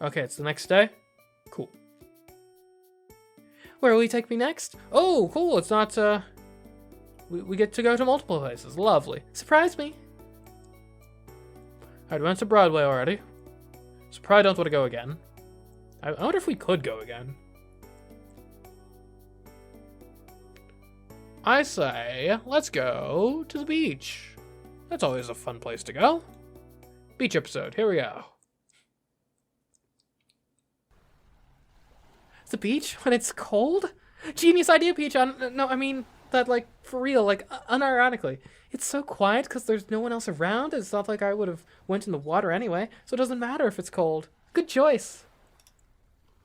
Okay, it's the next day. Cool. Where will you take me next? Oh, cool. It's not, we get to go to multiple places. Lovely. Surprise me. Alright, we went to Broadway already. So probably don't want to go again. I wonder if we could go again. I say, let's go to the beach. That's always a fun place to go. Beach episode, here we go. The beach when it's cold? Genius idea, Peach. No, I mean that, like, for real, like, unironically. It's so quiet because there's no one else around. It's not like I would have went in the water anyway, so it doesn't matter if it's cold. Good choice.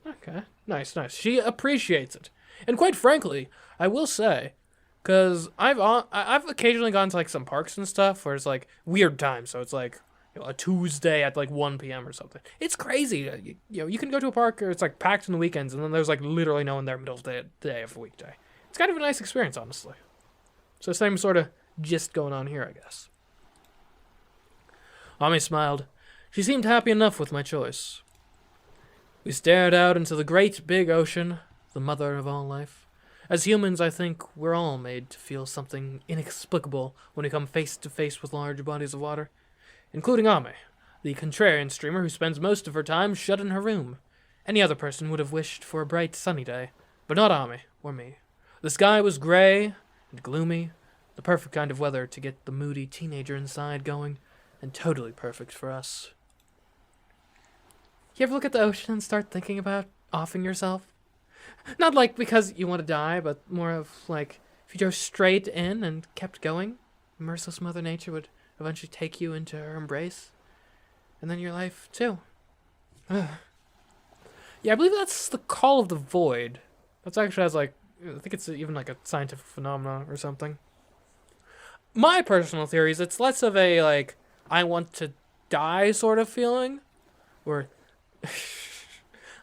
Okay, nice, nice. She appreciates it. And quite frankly, I will say, because I've occasionally gone to, like, some parks and stuff where it's, like, weird times, so it's, like, a Tuesday at like 1 p.m. or something. It's crazy. You can go to a park where it's like packed on the weekends and then there's like literally no one there middle of the day of a weekday. It's kind of a nice experience, honestly. So same sort of gist going on here, I guess. Ami smiled. She seemed happy enough with my choice. We stared out into the great big ocean, the mother of all life. As humans, I think we're all made to feel something inexplicable when we come face to face with large bodies of water. Including Ame, the contrarian streamer who spends most of her time shut in her room. Any other person would have wished for a bright, sunny day, but not Ame or me. The sky was gray and gloomy, the perfect kind of weather to get the moody teenager inside going, and totally perfect for us. You ever look at the ocean and start thinking about offing yourself? Not like because you want to die, but more of like, if you drove straight in and kept going, merciless Mother Nature would eventually take you into her embrace. And then your life, too. Yeah, I believe that's the call of the void. That's actually has, like, I think it's even, like, a scientific phenomenon or something. My personal theory is it's less of a, like, I want to die sort of feeling. Or,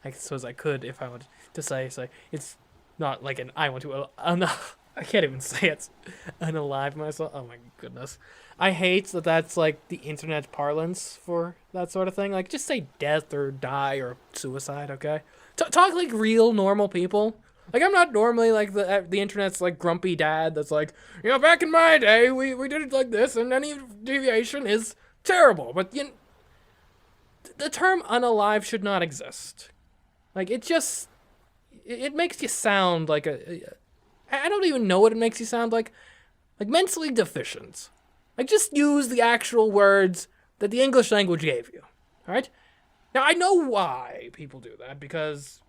I suppose I could if I wanted to say, it's not like an I want to, I can't even say it's unalive myself. Oh my goodness. I hate that that's like the internet parlance for that sort of thing. Like, just say death or die or suicide, okay? Talk like real normal people. Like, I'm not normally like the internet's like grumpy dad that's like, back in my day, we did it like this, and any deviation is terrible. But the term unalive should not exist. Like, it makes you sound like I don't even know what it makes you sound like mentally deficient. Like, just use the actual words that the English language gave you, alright? Now, I know why people do that, because,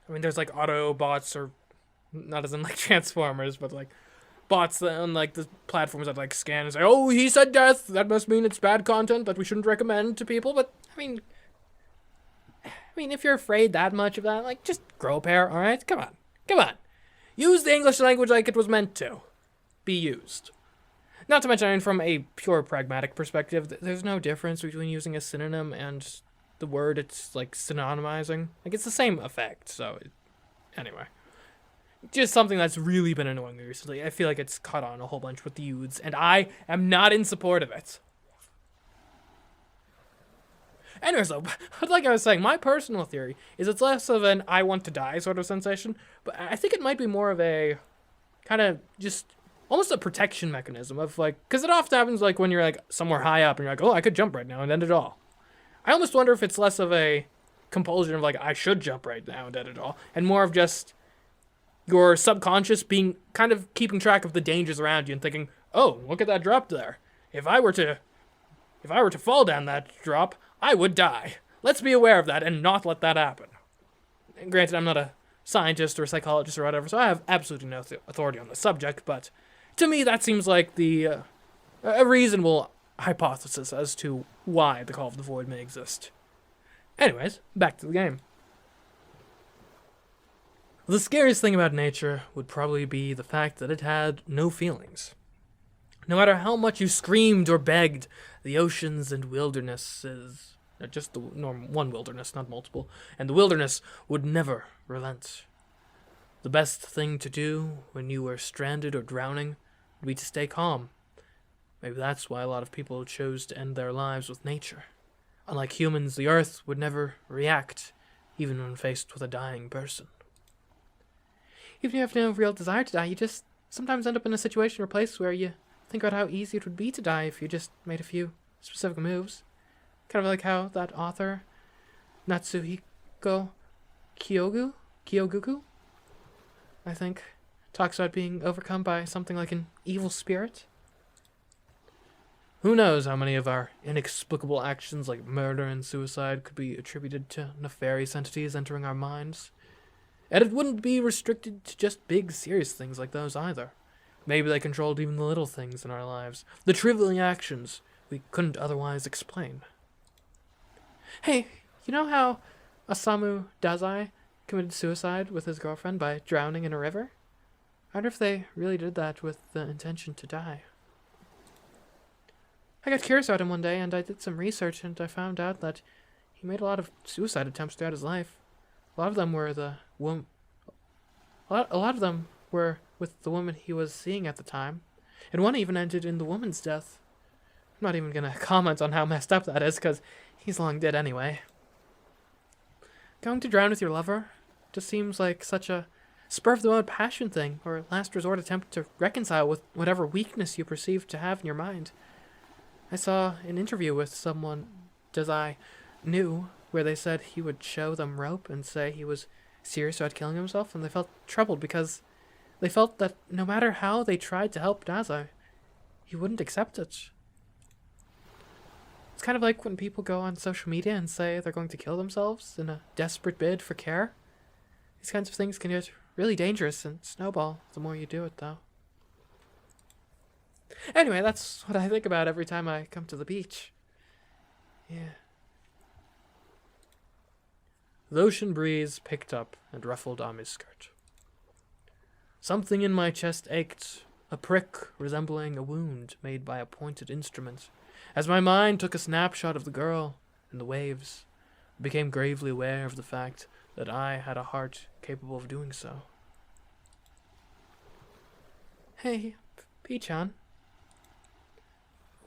I mean, there's, like, Autobots, or, not as in, like, Transformers, but, like, bots on, like, the platforms that, like, scan and say, oh, he said death, that must mean it's bad content that we shouldn't recommend to people, but, I mean, if you're afraid that much of that, like, just grow a pair, alright? Come on. Use the English language like it was meant to be used. Not to mention, I mean, from a pure pragmatic perspective, there's no difference between using a synonym and the word it's, like, synonymizing. Like, it's the same effect, so, anyway. Just something that's really been annoying me recently. I feel like it's caught on a whole bunch with the youths, and I am not in support of it. Anyways, though, like I was saying, my personal theory is it's less of an I want to die sort of sensation, but I think it might be more of a kind of just almost a protection mechanism of, like, because it often happens, like, when you're, like, somewhere high up and you're like, oh, I could jump right now and end it all. I almost wonder if it's less of a compulsion of, like, I should jump right now and end it all, and more of just your subconscious being kind of keeping track of the dangers around you and thinking, oh, look at that drop there. If I were to fall down that drop, I would die. Let's be aware of that and not let that happen. And granted, I'm not a scientist or a psychologist or whatever, so I have absolutely no authority on the subject, but to me that seems like a reasonable hypothesis as to why the Call of the Void may exist. Anyways, back to the game. The scariest thing about nature would probably be the fact that it had no feelings. No matter how much you screamed or begged, the oceans and wildernesses, just the one wilderness, not multiple, and the wilderness would never relent. The best thing to do when you were stranded or drowning would be to stay calm. Maybe that's why a lot of people chose to end their lives with nature. Unlike humans, the Earth would never react, even when faced with a dying person. Even if you have no real desire to die, you just sometimes end up in a situation or place where you think about how easy it would be to die if you just made a few specific moves. Kind of like how that author, Natsuhiko Kyoguku, I think, talks about being overcome by something like an evil spirit. Who knows how many of our inexplicable actions like murder and suicide could be attributed to nefarious entities entering our minds. And it wouldn't be restricted to just big, serious things like those either. Maybe they controlled even the little things in our lives, the trivial actions we couldn't otherwise explain. Hey, you know how Osamu Dazai committed suicide with his girlfriend by drowning in a river? I wonder if they really did that with the intention to die. I got curious about him one day, and I did some research, and I found out that he made a lot of suicide attempts throughout his life. A lot of them were a lot of them were with the woman he was seeing at the time, and one even ended in the woman's death. I'm not even gonna comment on how messed up that is, because he's long dead anyway. Going to drown with your lover just seems like such a spur-of-the-moment passion thing, or a last resort attempt to reconcile with whatever weakness you perceive to have in your mind. I saw an interview with someone Dazai knew where they said he would show them rope and say he was serious about killing himself, and they felt troubled because they felt that no matter how they tried to help Dazai, he wouldn't accept it. It's kind of like when people go on social media and say they're going to kill themselves in a desperate bid for care. These kinds of things can get really dangerous and snowball the more you do it, though. Anyway, that's what I think about every time I come to the beach. Yeah. The ocean breeze picked up and ruffled Ami's skirt. Something in my chest ached, a prick resembling a wound made by a pointed instrument, as my mind took a snapshot of the girl and the waves. I became gravely aware of the fact that I had a heart capable of doing so. Hey, P-chan.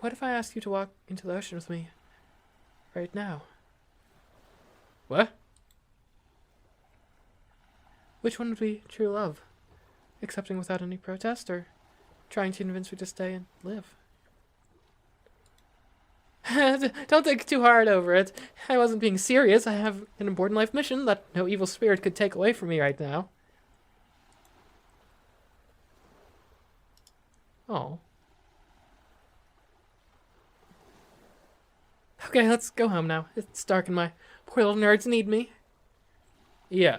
What if I ask you to walk into the ocean with me right now? What? Which one would be true love? Accepting without any protest, or trying to convince me to stay and live? Don't think too hard over it. I wasn't being serious. I have an important life mission that no evil spirit could take away from me right now. Oh. Okay, let's go home now. It's dark and my poor little nerds need me. Yeah.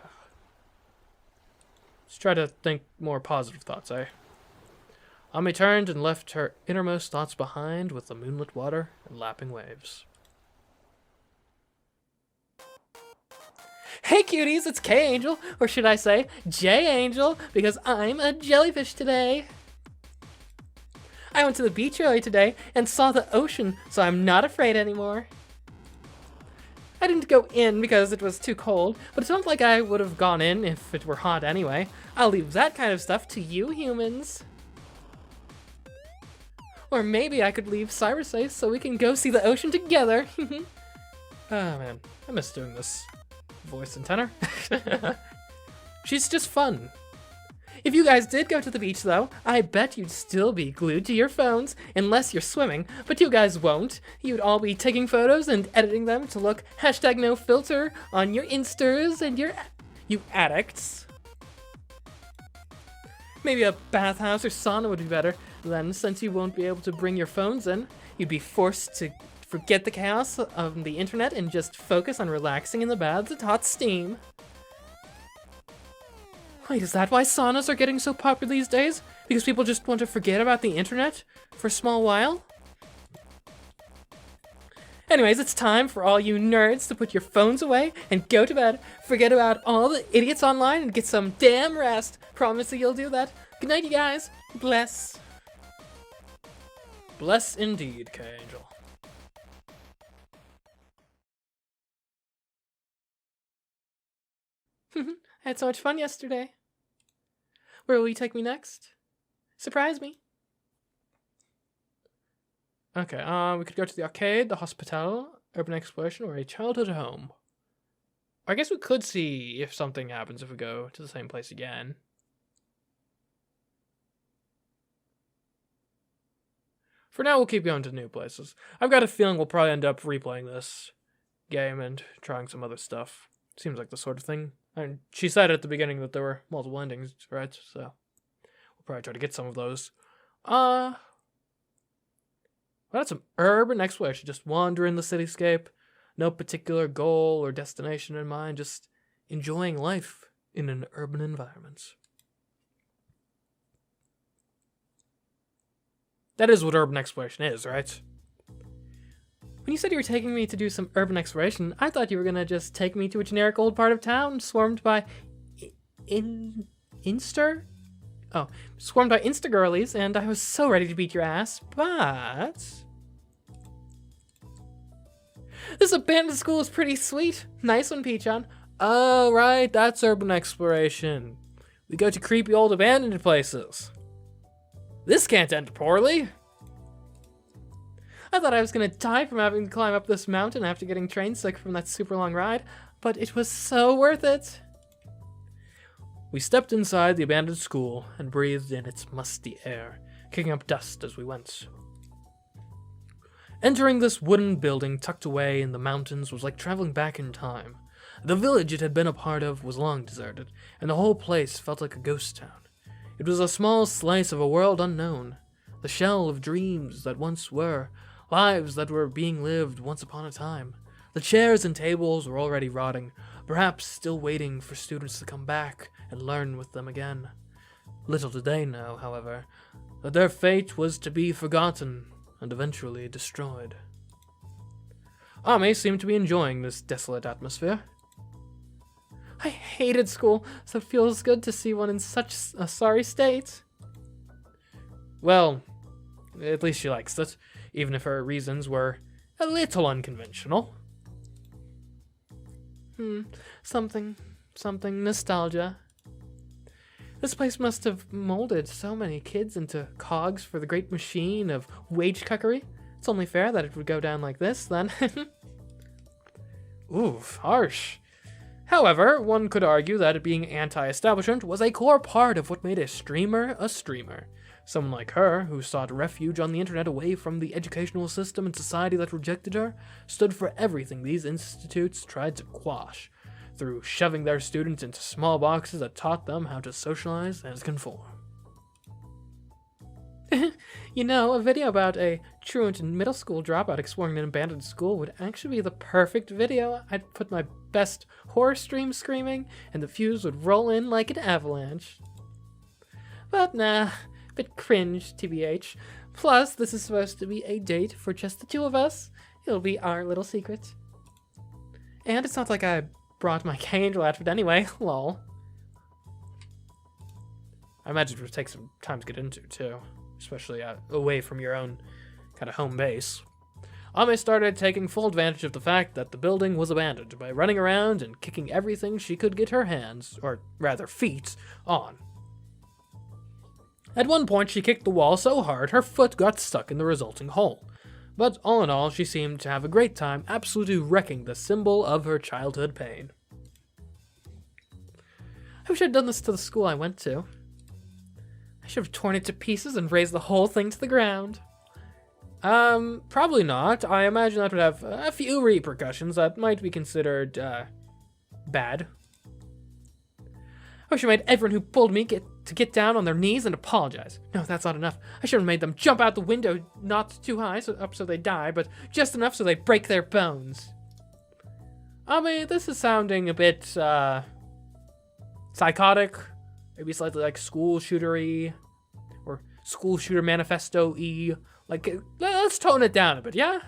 Let's try to think more positive thoughts, eh? Ami turned and left her innermost thoughts behind with the moonlit water and lapping waves. Hey cuties, it's KAngel, or should I say JAngel, because I'm a jellyfish today. I went to the beach early today and saw the ocean, so I'm not afraid anymore. I didn't go in because it was too cold, but it's not like I would have gone in if it were hot anyway. I'll leave that kind of stuff to you humans. Or maybe I could leave cyberspace so we can go see the ocean together. Oh man, I miss doing this voice and tenor. She's just fun. If you guys did go to the beach though, I bet you'd still be glued to your phones, unless you're swimming, but you guys won't. You'd all be taking photos and editing them to look #NoFilter on your Instas and you addicts. Maybe a bathhouse or sauna would be better. Then, since you won't be able to bring your phones in, you'd be forced to forget the chaos of the internet and just focus on relaxing in the baths with hot steam. Wait, is that why saunas are getting so popular these days? Because people just want to forget about the internet for a small while? Anyways, it's time for all you nerds to put your phones away and go to bed. Forget about all the idiots online and get some damn rest. Promise that you'll do that. Good night, you guys. Bless. Bless indeed, KAngel. I had so much fun yesterday. Where will you take me next? Surprise me. Okay, we could go to the arcade, the hospital, urban exploration, or a childhood home. I guess we could see if something happens if we go to the same place again. For now, we'll keep going to new places. I've got a feeling we'll probably end up replaying this game and trying some other stuff. Seems like the sort of thing. And she said at the beginning that there were multiple endings, right? So we'll probably try to get some of those. Well, that's some urban exploration. Just wandering the cityscape. No particular goal or destination in mind. Just enjoying life in an urban environment. That is what urban exploration is, right? When you said you were taking me to do some urban exploration, I thought you were gonna just take me to a generic old part of town swarmed by Insta-girlies, and I was so ready to beat your ass, but... This abandoned school is pretty sweet. Nice one, Peachon. Oh, right, that's urban exploration. We go to creepy old abandoned places. This can't end poorly. I thought I was gonna die from having to climb up this mountain after getting train sick from that super long ride, but it was so worth it. We stepped inside the abandoned school and breathed in its musty air, kicking up dust as we went. Entering this wooden building tucked away in the mountains was like traveling back in time. The village it had been a part of was long deserted, and the whole place felt like a ghost town. It was a small slice of a world unknown, the shell of dreams that once were, lives that were being lived once upon a time. The chairs and tables were already rotting, perhaps still waiting for students to come back and learn with them again. Little did they know, however, that their fate was to be forgotten and eventually destroyed. Ame seemed to be enjoying this desolate atmosphere. I hated school, so it feels good to see one in such a sorry state. Well, at least she likes it, even if her reasons were a little unconventional. Something nostalgia. This place must have molded so many kids into cogs for the great machine of wage cuckery. It's only fair that it would go down like this, then. Oof, harsh. However, one could argue that being anti-establishment was a core part of what made a streamer a streamer. Someone like her, who sought refuge on the internet away from the educational system and society that rejected her, stood for everything these institutes tried to quash, through shoving their students into small boxes that taught them how to socialize and conform. You know, a video about a truant middle school dropout exploring an abandoned school would actually be the perfect video. I'd put my best horror stream screaming, and the views would roll in like an avalanche. But nah, bit cringe, TBH. Plus, this is supposed to be a date for just the two of us. It'll be our little secret. And it's not like I brought my KAngel outfit anyway, lol. I imagine it would take some time to get into, too. Especially away from your own kind of home base. Ame started taking full advantage of the fact that the building was abandoned by running around and kicking everything she could get her hands, or rather feet, on. At one point, she kicked the wall so hard her foot got stuck in the resulting hole. But all in all, she seemed to have a great time absolutely wrecking the symbol of her childhood pain. I wish I'd done this to the school I went to. I should have torn it to pieces and razed the whole thing to the ground. Probably not. I imagine that would have a few repercussions that might be considered, bad. I wish I made everyone who pulled me get down on their knees and apologize. No, that's not enough. I should have made them jump out the window, not too high, so they die, but just enough so they break their bones. I mean, this is sounding a bit, psychotic. Maybe slightly like school shootery, or school shooter manifesto-y. Like, let's tone it down a bit, yeah?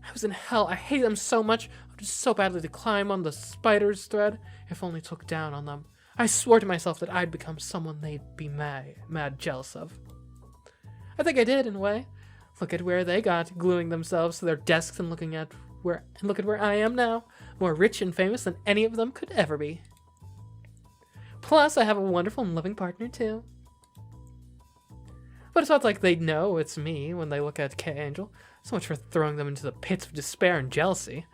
I was in hell. I hate them so much. I wanted so badly to climb on the spider's thread, if only to look down on them. I swore to myself that I'd become someone they'd be mad jealous of. I think I did, in a way. Look at where they got, gluing themselves to their desks and look at where I am now, more rich and famous than any of them could ever be. Plus, I have a wonderful and loving partner, too. But it's not like they know it's me when they look at KAngel. So much for throwing them into the pits of despair and jealousy.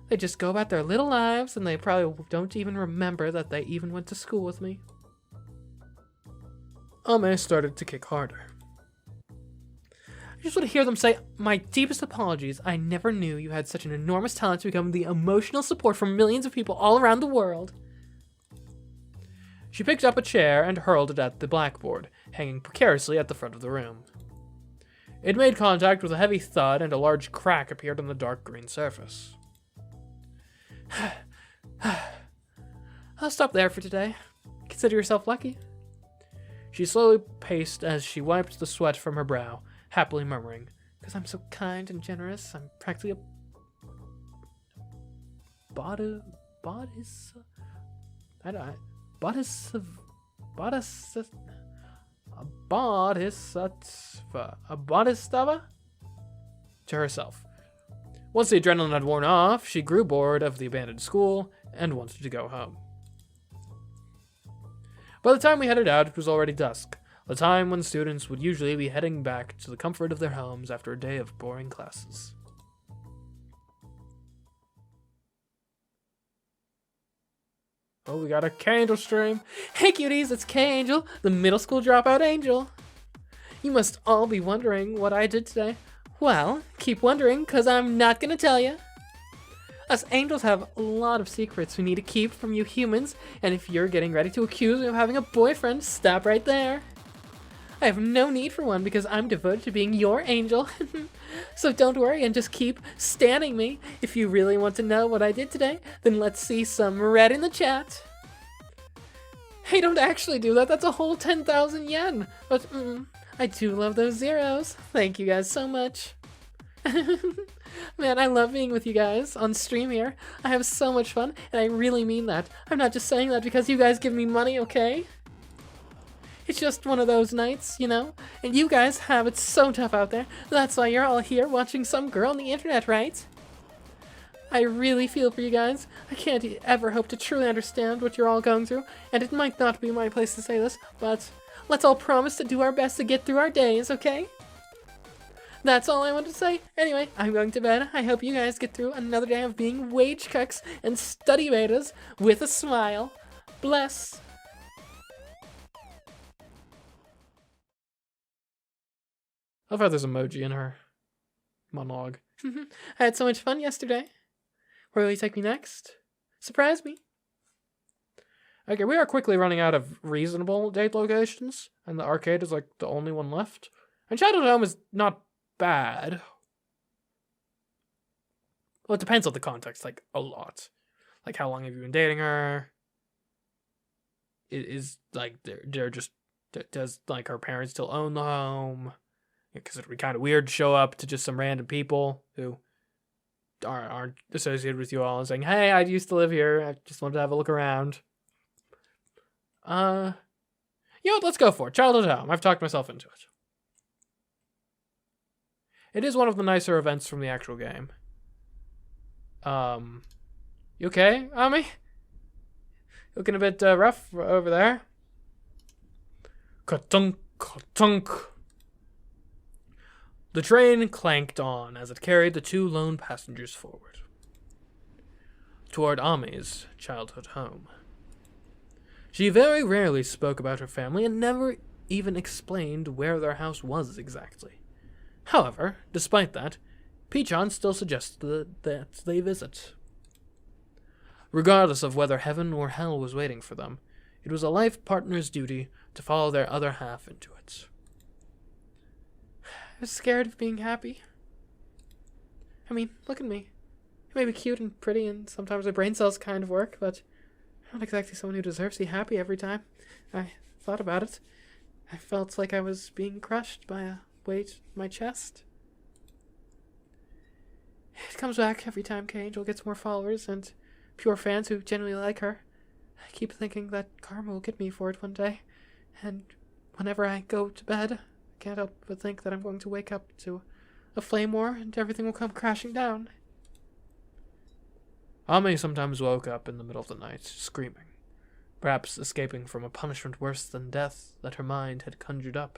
They just go about their little lives, and they probably don't even remember that they even went to school with me. Ame started to kick harder. I just want to hear them say, "My deepest apologies. I never knew you had such an enormous talent to become the emotional support for millions of people all around the world." She picked up a chair and hurled it at the blackboard, hanging precariously at the front of the room. It made contact with a heavy thud, and a large crack appeared on the dark green surface. I'll stop there for today. Consider yourself lucky. She slowly paced as she wiped the sweat from her brow, happily murmuring, "Because I'm so kind and generous, I'm practically a bodhisattva. To herself. Once the adrenaline had worn off, she grew bored of the abandoned school and wanted to go home. By the time we headed out, it was already dusk, the time when students would usually be heading back to the comfort of their homes after a day of boring classes. Oh, we got a KAngel stream. Hey cuties, it's KAngel, the middle school dropout angel. You must all be wondering what I did today. Well, keep wondering, because I'm not going to tell you. Us angels have a lot of secrets we need to keep from you humans, and if you're getting ready to accuse me of having a boyfriend, stop right there. I have no need for one because I'm devoted to being your angel. So don't worry and just keep standing me. If you really want to know what I did today, then let's see some red in the chat. Hey, don't actually do that. That's a whole 10,000 yen. But I do love those zeros. Thank you guys so much. Man, I love being with you guys on stream here. I have so much fun, and I really mean that. I'm not just saying that because you guys give me money, okay? It's just one of those nights, you know? And you guys have it so tough out there. That's why you're all here watching some girl on the internet, right? I really feel for you guys. I can't ever hope to truly understand what you're all going through, and it might not be my place to say this, but let's all promise to do our best to get through our days, okay? That's all I want to say. Anyway, I'm going to bed. I hope you guys get through another day of being wage cucks and study betas with a smile. Bless. I love how there's emoji in her monologue. I had so much fun yesterday. Where will you take me next? Surprise me. Okay, we are quickly running out of reasonable date locations, and the arcade is like the only one left. And Childhood Home is not bad. Well, it depends on the context, like, a lot. Like, how long have you been dating her? It is, like, they're just, does, like, her parents still own the home? Because it would be kind of weird to show up to just some random people who aren't associated with you all and saying, "Hey, I used to live here. I just wanted to have a look around." You know what? Let's go for it. Childhood Home. I've talked myself into it. It is one of the nicer events from the actual game. You okay, Ami? Looking a bit rough over there. Ka-tunk, ka-tunk. The train clanked on as it carried the two lone passengers forward, toward Ami's childhood home. She very rarely spoke about her family and never even explained where their house was exactly. However, despite that, Pichon still suggested that they visit. Regardless of whether heaven or hell was waiting for them, it was a life partner's duty to follow their other half into it. I was scared of being happy. I mean, look at me. I may be cute and pretty, and sometimes my brain cells kind of work, but I'm not exactly someone who deserves to be happy every time. I thought about it. I felt like I was being crushed by a weight in my chest. It comes back every time KAngel gets more followers and pure fans who genuinely like her. I keep thinking that karma will get me for it one day, and whenever I go to bed, I can't help but think that I'm going to wake up to a flame war and everything will come crashing down. Ame sometimes woke up in the middle of the night, screaming, perhaps escaping from a punishment worse than death that her mind had conjured up.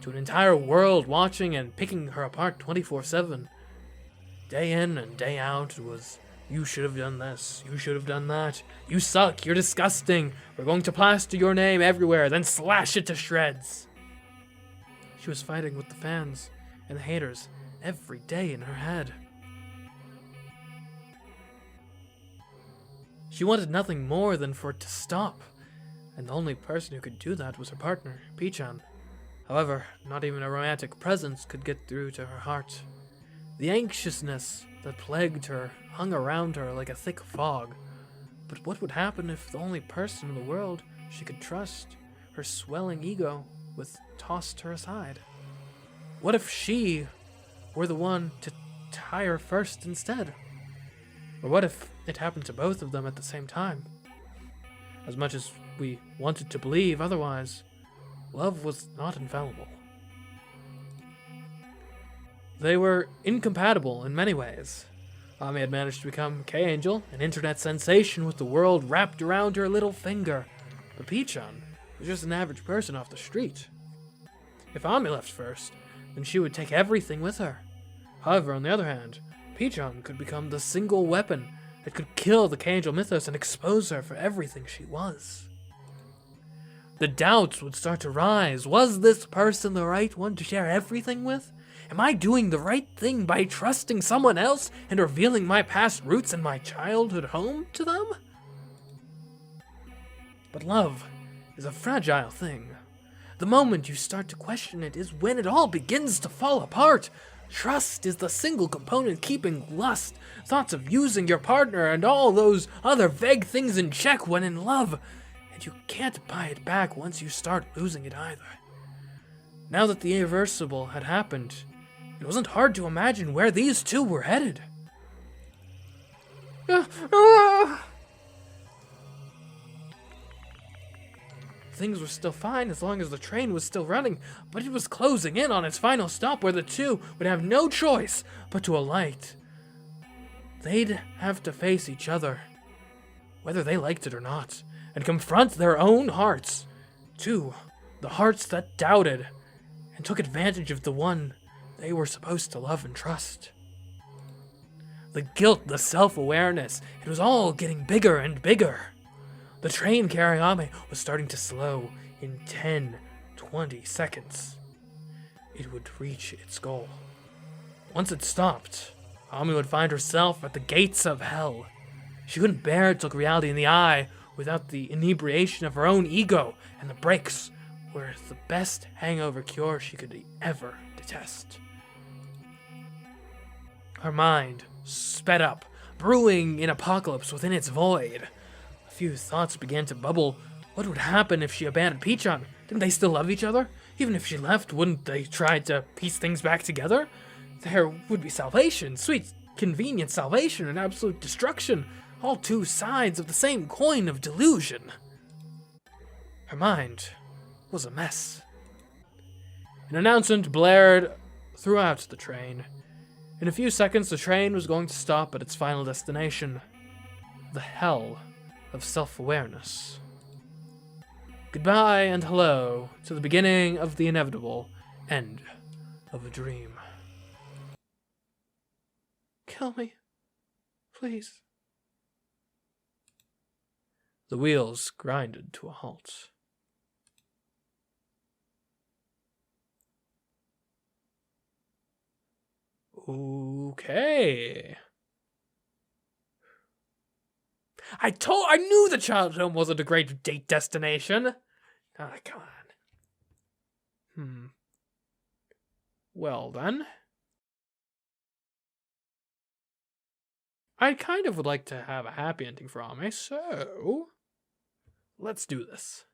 to an entire world watching and picking her apart 24/7. Day in and day out, it was, you should have done this, you should have done that, you suck, you're disgusting, we're going to plaster your name everywhere, then slash it to shreds. She was fighting with the fans and the haters every day in her head. She wanted nothing more than for it to stop, and the only person who could do that was her partner, Pichan. However, not even a romantic presence could get through to her heart. The anxiousness that plagued her hung around her like a thick fog. But what would happen if the only person in the world she could trust, her swelling ego, was tossed her aside? What if she were the one to tie her first instead? Or what if it happened to both of them at the same time? As much as we wanted to believe otherwise, love was not infallible. They were incompatible in many ways. Ami had managed to become KAngel, an internet sensation with the world wrapped around her little finger. But Pichan was just an average person off the street. If Ami left first, then she would take everything with her. However, on the other hand, Pichan could become the single weapon that could kill the KAngel mythos and expose her for everything she was. The doubts would start to rise. Was this person the right one to share everything with? Am I doing the right thing by trusting someone else and revealing my past roots and my childhood home to them? But love is a fragile thing. The moment you start to question it is when it all begins to fall apart. Trust is the single component keeping lust, thoughts of using your partner, and all those other vague things in check when in love, and you can't buy it back once you start losing it either. Now that the irreversible had happened, it wasn't hard to imagine where these two were headed. Things were still fine as long as the train was still running, but it was closing in on its final stop where the two would have no choice but to alight. They'd have to face each other, whether they liked it or not, and confront their own hearts. Too, the hearts that doubted and took advantage of the one they were supposed to love and trust. The guilt, the self-awareness, it was all getting bigger and bigger. The train carrying Ami was starting to slow. In 10, 20 seconds, it would reach its goal. Once it stopped, Ami would find herself at the gates of hell. She couldn't bear to look reality in the eye without the inebriation of her own ego, and the breaks were the best hangover cure she could ever detest. Her mind sped up, brewing an apocalypse within its void. A few thoughts began to bubble. What would happen if she abandoned Pichan? Didn't they still love each other? Even if she left, wouldn't they try to piece things back together? There would be salvation, sweet, convenient salvation, and absolute destruction, all two sides of the same coin of delusion. Her mind was a mess. An announcement blared throughout the train. In a few seconds, the train was going to stop at its final destination, the hell of self-awareness. Goodbye and hello to the beginning of the inevitable end of a dream. Kill me, please. The wheels grinded to a halt. Okay. I knew the childhood home wasn't a great date destination. Ah, come on. Well then. I kind of would like to have a happy ending for Ame, so let's do this.